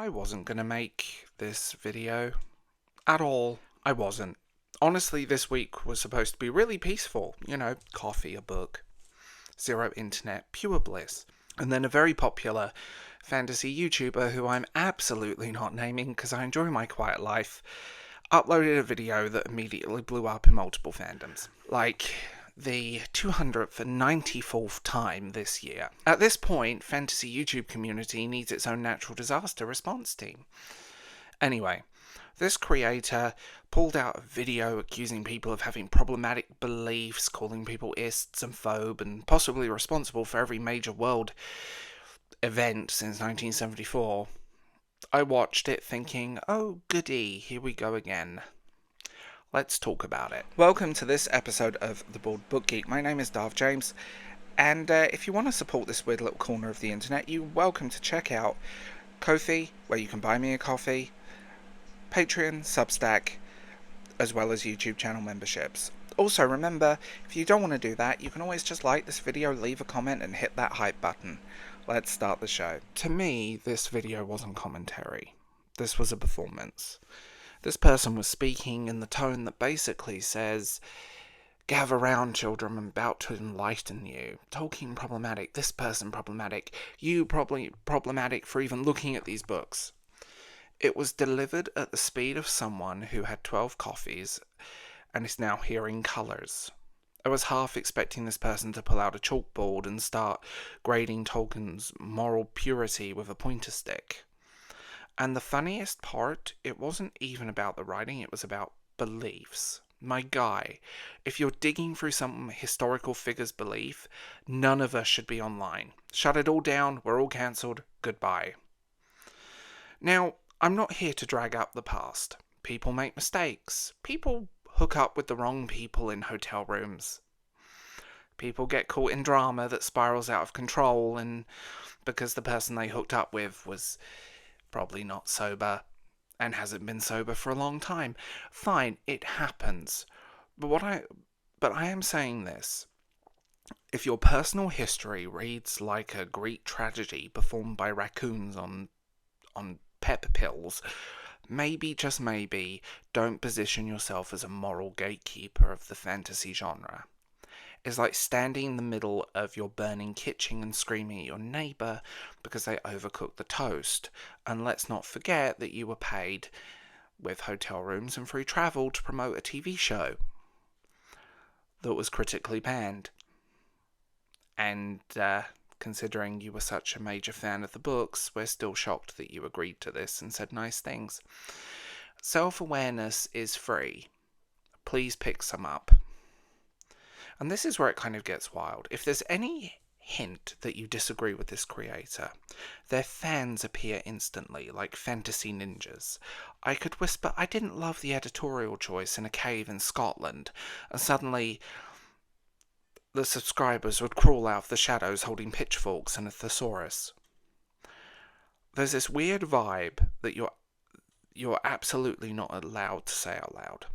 I wasn't going to make this video at all. I wasn't. Honestly, this week was supposed to be really peaceful. Coffee, a book, zero internet, pure bliss. And then a very popular fantasy YouTuber, who I'm absolutely not naming because I enjoy my quiet life, uploaded a video that immediately blew up in multiple fandoms. Like the 294th time this year. At this point, fantasy YouTube community needs its own natural disaster response team. Anyway, this creator pulled out a video accusing people of having problematic beliefs, calling people ists and phobe, and possibly responsible for every major world event since 1974. I watched it thinking, oh goody, here we go again. Let's talk about it. Welcome to this episode of The Bald Book Geek. My name is Darth James, and if you want to support this weird little corner of the internet, you're welcome to check out Ko-fi, where you can buy me a coffee, Patreon, Substack, as well as YouTube channel memberships. Also, remember, if you don't want to do that, you can always just like this video, leave a comment, and hit that hype button. Let's start the show. To me, this video wasn't commentary. This was a performance. This person was speaking in the tone that basically says, gather round, children, I'm about to enlighten you. Tolkien problematic, this person problematic, you probably problematic for even looking at these books. It was delivered at the speed of someone who had 12 coffees and is now hearing colours. I was half expecting this person to pull out a chalkboard and start grading Tolkien's moral purity with a pointer stick. And the funniest part, it wasn't even about the writing, it was about beliefs. My guy, if you're digging through some historical figure's belief, none of us should be online. Shut it all down, we're all cancelled, goodbye. Now, I'm not here to drag up the past. People make mistakes. People hook up with the wrong people in hotel rooms. People get caught in drama that spirals out of control, and because the person they hooked up with was probably not sober and hasn't been sober for a long time. Fine, it happens. But I am saying this. If your personal history reads like a Greek tragedy performed by raccoons on pep pills, maybe, just maybe, don't position yourself as a moral gatekeeper of the fantasy genre. It's like standing in the middle of your burning kitchen and screaming at your neighbour because they overcooked the toast. And let's not forget that you were paid with hotel rooms and free travel to promote a TV show that was critically panned. And considering you were such a major fan of the books, we're still shocked that you agreed to this and said nice things. Self-awareness is free. Please pick some up. And this is where it kind of gets wild. If there's any hint that you disagree with this creator, their fans appear instantly, like fantasy ninjas. I could whisper, I didn't love the editorial choice in a cave in Scotland, and suddenly the subscribers would crawl out of the shadows holding pitchforks and a thesaurus. There's this weird vibe that you're absolutely not allowed to say out loud.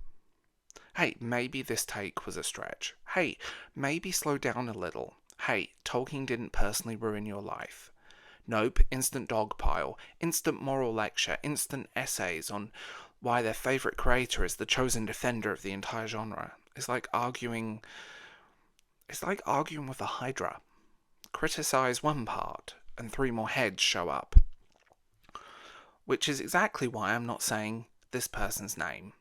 Hey, maybe this take was a stretch. Hey, maybe slow down a little. Hey, Tolkien didn't personally ruin your life. Nope, instant dogpile, instant moral lecture, instant essays on why their favourite creator is the chosen defender of the entire genre. It's like arguing with a hydra. Criticise one part, and 3 more heads show up. Which is exactly why I'm not saying this person's name.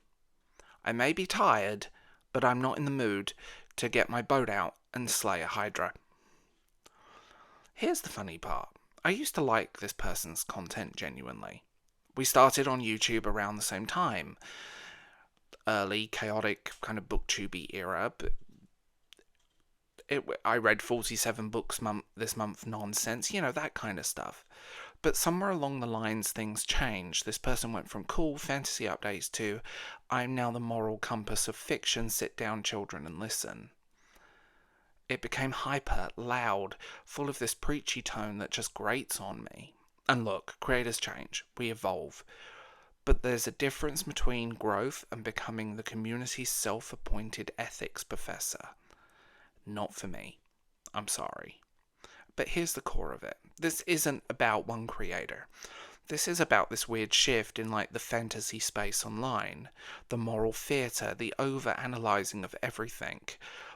I may be tired, but I'm not in the mood to get my boat out and slay a hydra. Here's the funny part. I used to like this person's content genuinely. We started on YouTube around the same time. Early, chaotic, kind of booktube era, but I read 47 books this month nonsense, that kind of stuff. But somewhere along the lines things changed. This person went from cool fantasy updates to, I'm now the moral compass of fiction, sit down children and listen. It became hyper, loud, full of this preachy tone that just grates on me. And look, creators change, we evolve. But there's a difference between growth and becoming the community's self-appointed ethics professor. Not for me. I'm sorry. But here's the core of it. This isn't about one creator. This is about this weird shift in like the fantasy space online, the moral theatre, the over-analysing of everything.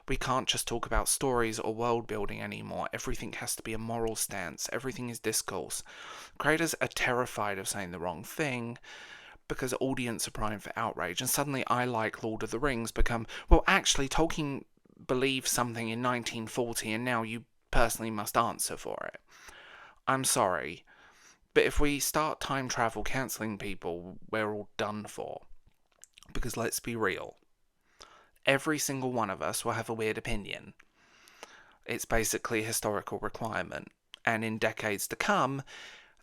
We can't just talk about stories or world building anymore. Everything has to be a moral stance. Everything is discourse. Creators are terrified of saying the wrong thing because audience are primed for outrage, and suddenly I like Lord of the Rings become, well, actually, Tolkien believed something in 1940 and now you personally must answer for it. I'm sorry, but if we start time travel cancelling people, we're all done for. Because let's be real, every single one of us will have a weird opinion. It's basically a historical requirement. And in decades to come,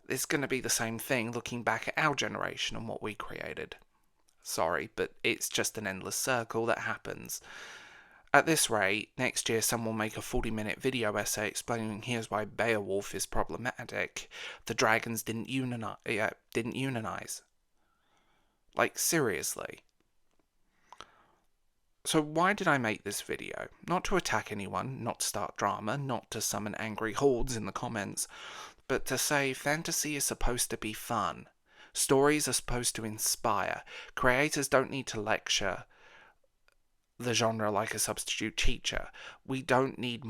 it's going to be the same thing looking back at our generation and what we created. Sorry, but it's just an endless circle that happens. At this rate, next year someone will make a 40-minute video essay explaining here's why Beowulf is problematic. The dragons didn't unionize. Like, seriously. So why did I make this video? Not to attack anyone, not to start drama, not to summon angry hordes in the comments, but to say fantasy is supposed to be fun. Stories are supposed to inspire. Creators don't need to lecture the genre like a substitute teacher. We don't need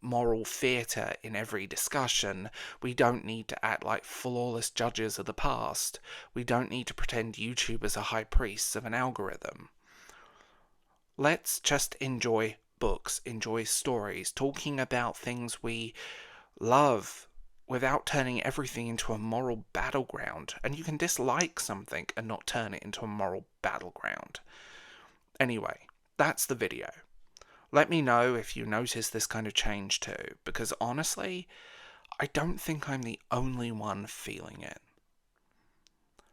moral theatre in every discussion. We don't need to act like flawless judges of the past. We don't need to pretend YouTubers are high priests of an algorithm. Let's just enjoy books, enjoy stories, talking about things we love without turning everything into a moral battleground. And you can dislike something and not turn it into a moral battleground. Anyway, that's the video. Let me know if you notice this kind of change too, because honestly, I don't think I'm the only one feeling it.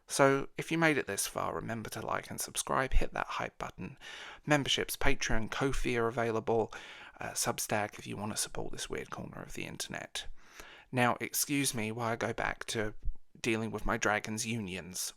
So, if you made it this far, remember to like and subscribe, hit that hype button. Memberships, Patreon, Ko-fi are available, Substack if you want to support this weird corner of the internet. Now, excuse me while I go back to dealing with my dragons' unions.